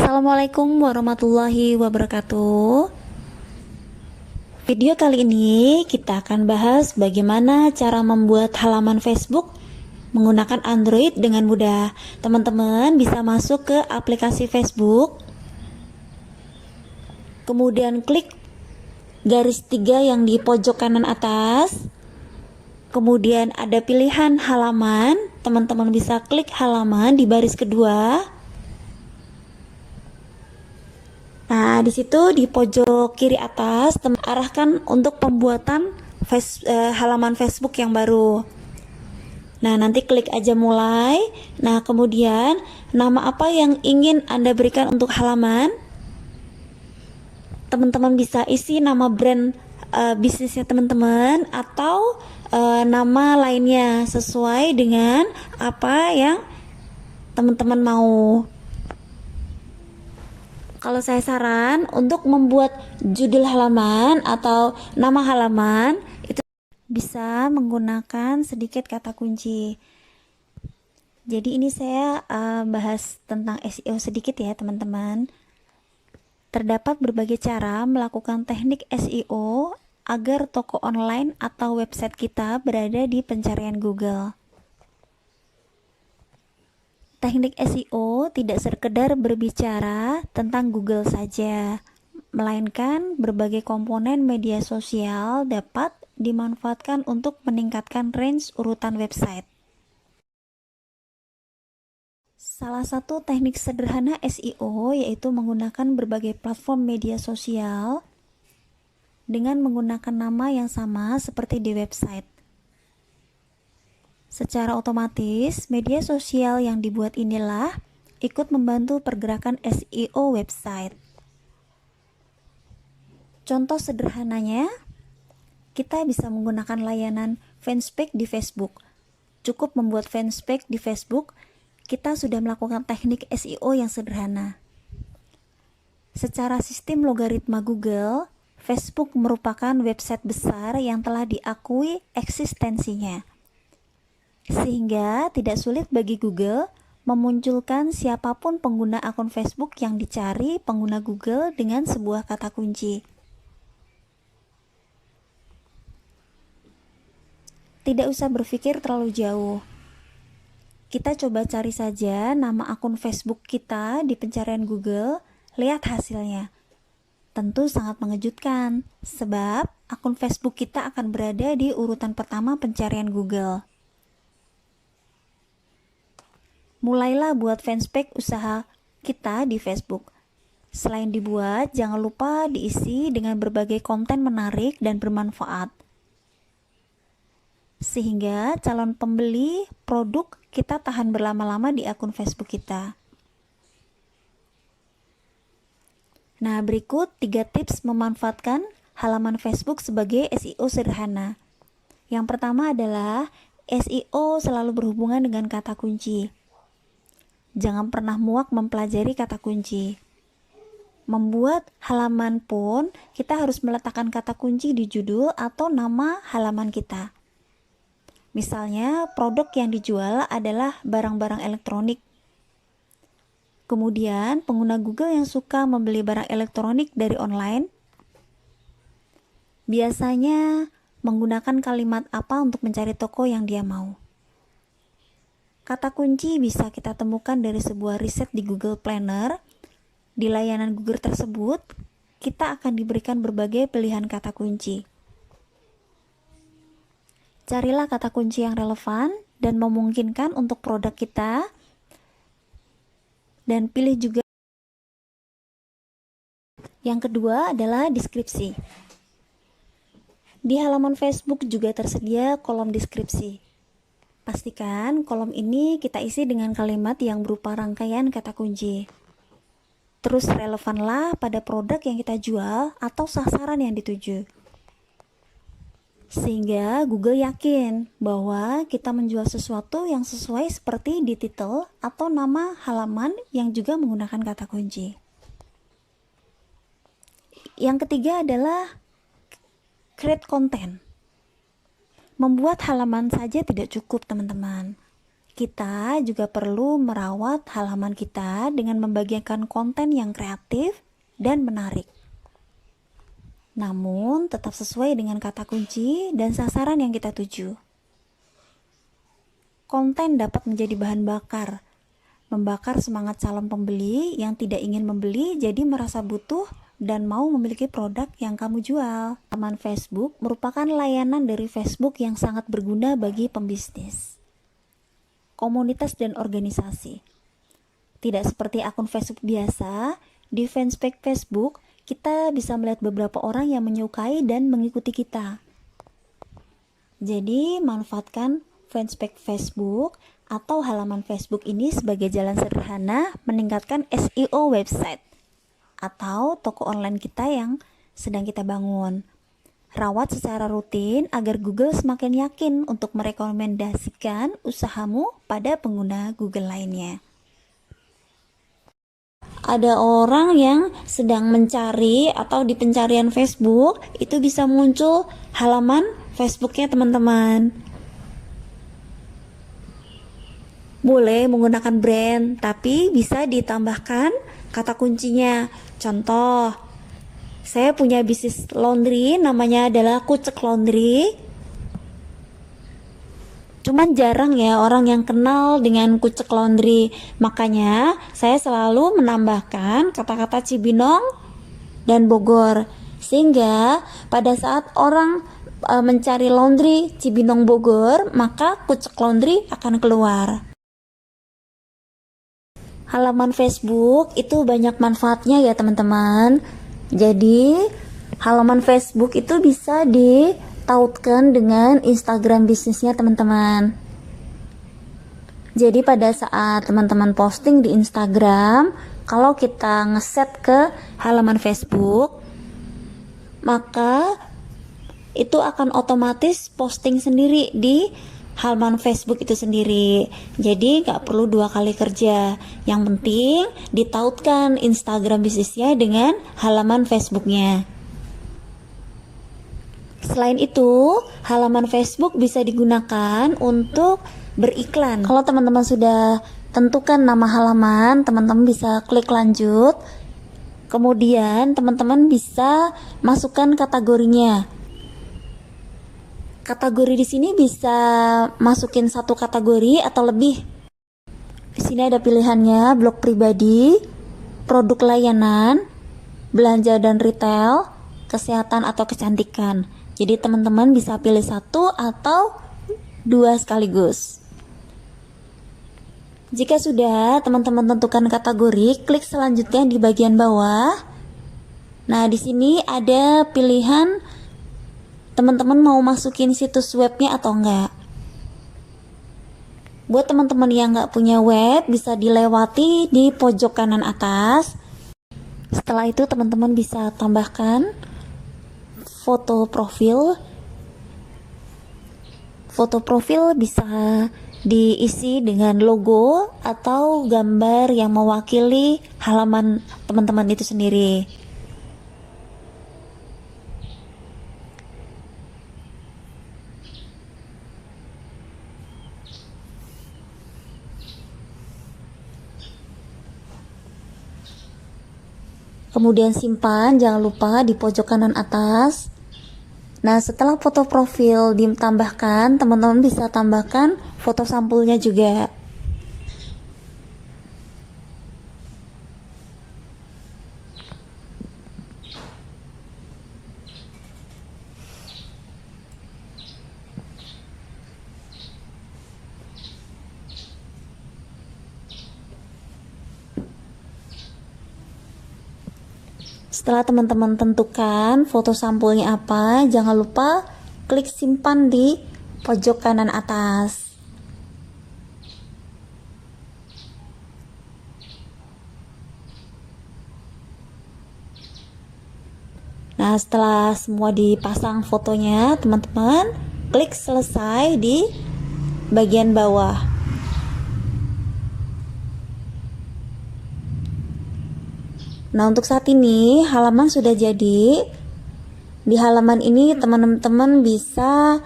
Assalamualaikum warahmatullahi wabarakatuh. Video kali ini kita akan bahas bagaimana cara membuat halaman Facebook menggunakan Android dengan mudah. Teman-teman bisa masuk ke aplikasi Facebook, kemudian klik garis 3 yang di pojok kanan atas, kemudian ada pilihan halaman. Teman-teman bisa klik halaman di baris kedua. Nah, di situ di pojok kiri atas arahkan untuk pembuatan halaman Facebook yang baru. Nah, nanti klik aja mulai. Nah, kemudian nama apa yang ingin Anda berikan untuk halaman? Teman-teman bisa isi nama brand bisnisnya teman-teman atau nama lainnya sesuai dengan apa yang teman-teman mau. Kalau saya saran untuk membuat judul halaman atau nama halaman itu bisa menggunakan sedikit kata kunci. Jadi ini saya bahas tentang SEO sedikit ya teman-teman. Terdapat berbagai cara melakukan teknik SEO agar toko online atau website kita berada di pencarian Google. Teknik SEO tidak sekedar berbicara tentang Google saja, melainkan berbagai komponen media sosial dapat dimanfaatkan untuk meningkatkan range urutan website. Salah satu teknik sederhana SEO yaitu menggunakan berbagai platform media sosial dengan menggunakan nama yang sama seperti di website. Secara otomatis, media sosial yang dibuat inilah ikut membantu pergerakan SEO website. Contoh sederhananya, kita bisa menggunakan layanan fanspage di Facebook. Cukup membuat fanspage di Facebook, kita sudah melakukan teknik SEO yang sederhana. Secara sistem logaritma Google, Facebook merupakan website besar yang telah diakui eksistensinya, sehingga tidak sulit bagi Google memunculkan siapapun pengguna akun Facebook yang dicari pengguna Google dengan sebuah kata kunci. Tidak usah berpikir terlalu jauh. Kita coba cari saja nama akun Facebook kita di pencarian Google, lihat hasilnya. Tentu sangat mengejutkan, sebab akun Facebook kita akan berada di urutan pertama pencarian Google. Mulailah buat fanspage usaha kita di Facebook. Selain dibuat, jangan lupa diisi dengan berbagai konten menarik dan bermanfaat, sehingga calon pembeli produk kita tahan berlama-lama di akun Facebook kita. Nah, berikut 3 tips memanfaatkan halaman Facebook sebagai SEO sederhana. Yang pertama adalah SEO selalu berhubungan dengan kata kunci. Jangan pernah muak mempelajari kata kunci. Membuat halaman pun kita harus meletakkan kata kunci di judul atau nama halaman kita. Misalnya, produk yang dijual adalah barang-barang elektronik. Kemudian, pengguna Google yang suka membeli barang elektronik dari online biasanya menggunakan kalimat apa untuk mencari toko yang dia mau. Kata kunci bisa kita temukan dari sebuah riset di Google Planner. Di layanan Google tersebut, kita akan diberikan berbagai pilihan kata kunci. Carilah kata kunci yang relevan dan memungkinkan untuk produk kita, dan pilih juga. Yang kedua adalah deskripsi. Di halaman Facebook juga tersedia kolom deskripsi. Pastikan kolom ini kita isi dengan kalimat yang berupa rangkaian kata kunci. Terus relevanlah pada produk yang kita jual atau sasaran yang dituju, sehingga Google yakin bahwa kita menjual sesuatu yang sesuai seperti di titel atau nama halaman yang juga menggunakan kata kunci. Yang ketiga adalah create content. Membuat halaman saja tidak cukup, teman-teman. Kita juga perlu merawat halaman kita dengan membagikan konten yang kreatif dan menarik. Namun tetap sesuai dengan kata kunci dan sasaran yang kita tuju. Konten dapat menjadi bahan bakar, membakar semangat calon pembeli yang tidak ingin membeli jadi merasa butuh dan mau memiliki produk yang kamu jual. Halaman Facebook merupakan layanan dari Facebook yang sangat berguna bagi pembisnis, komunitas dan organisasi. Tidak seperti akun Facebook biasa, di fanspage Facebook kita bisa melihat beberapa orang yang menyukai dan mengikuti kita. Jadi manfaatkan fanspage Facebook atau halaman Facebook ini sebagai jalan sederhana meningkatkan SEO website atau toko online kita yang sedang kita bangun. Rawat secara rutin agar Google semakin yakin untuk merekomendasikan usahamu pada pengguna Google lainnya. Ada orang yang sedang mencari atau di pencarian Facebook itu bisa muncul halaman Facebooknya teman-teman. Boleh menggunakan brand, tapi bisa ditambahkan kata kuncinya. Contoh, saya punya bisnis laundry, namanya adalah Kucek Laundry. Cuman jarang ya orang yang kenal dengan Kucek Laundry. Makanya saya selalu menambahkan kata-kata Cibinong dan Bogor. Sehingga pada saat orang mencari laundry Cibinong Bogor, maka Kucek Laundry akan keluar. Halaman Facebook itu banyak manfaatnya ya teman-teman. Jadi halaman Facebook itu bisa ditautkan dengan Instagram bisnisnya teman-teman. Jadi pada saat teman-teman posting di Instagram, kalau kita ngeset ke halaman Facebook, maka itu akan otomatis posting sendiri di halaman Facebook itu sendiri. Jadi gak perlu 2 kali kerja. Yang penting ditautkan Instagram bisnisnya dengan halaman Facebooknya. Selain itu, halaman Facebook bisa digunakan untuk beriklan. Kalau teman-teman sudah tentukan nama halaman, teman-teman bisa klik lanjut. Kemudian teman-teman bisa masukkan kategorinya. Kategori di sini bisa masukin 1 kategori atau lebih. Di sini ada pilihannya blog pribadi, produk layanan, belanja dan retail, kesehatan atau kecantikan. Jadi teman-teman bisa pilih 1 atau 2 sekaligus. Jika sudah teman-teman tentukan kategori, klik selanjutnya di bagian bawah. Nah, di sini ada pilihan teman-teman mau masukin situs webnya atau enggak. Buat teman-teman yang enggak punya web, bisa dilewati di pojok kanan atas. Setelah itu teman-teman bisa tambahkan foto profil. Foto profil bisa diisi dengan logo atau gambar yang mewakili halaman teman-teman itu sendiri. Kemudian simpan, jangan lupa di pojok kanan atas. Nah, setelah foto profil ditambahkan, teman-teman bisa tambahkan foto sampulnya juga. Setelah teman-teman tentukan foto sampulnya apa, jangan lupa klik simpan di pojok kanan atas. Nah, setelah semua dipasang fotonya, teman-teman klik selesai di bagian bawah. Nah, untuk saat ini halaman sudah jadi. Di halaman ini teman-teman bisa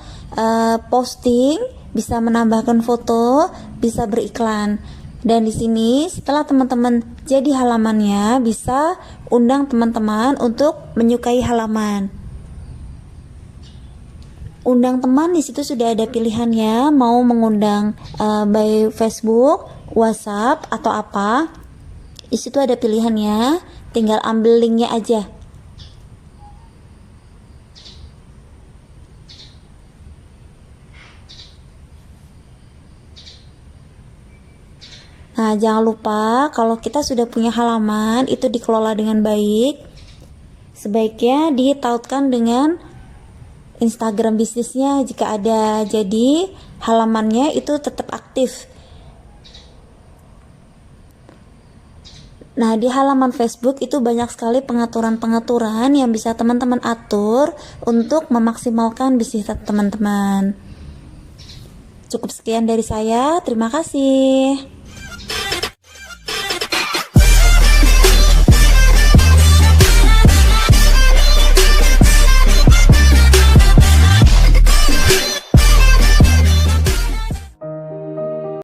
posting, bisa menambahkan foto, bisa beriklan. Dan di sini setelah teman-teman jadi halamannya, bisa undang teman-teman untuk menyukai halaman. Undang teman di situ sudah ada pilihannya, mau mengundang by Facebook, WhatsApp atau apa. Di situ ada pilihannya, tinggal ambil linknya aja. Nah, jangan lupa kalau kita sudah punya halaman itu dikelola dengan baik, sebaiknya ditautkan dengan Instagram bisnisnya jika ada, jadi halamannya itu tetap aktif. Nah, di halaman Facebook itu banyak sekali pengaturan-pengaturan yang bisa teman-teman atur untuk memaksimalkan bisnis teman-teman. Cukup sekian dari saya, terima kasih.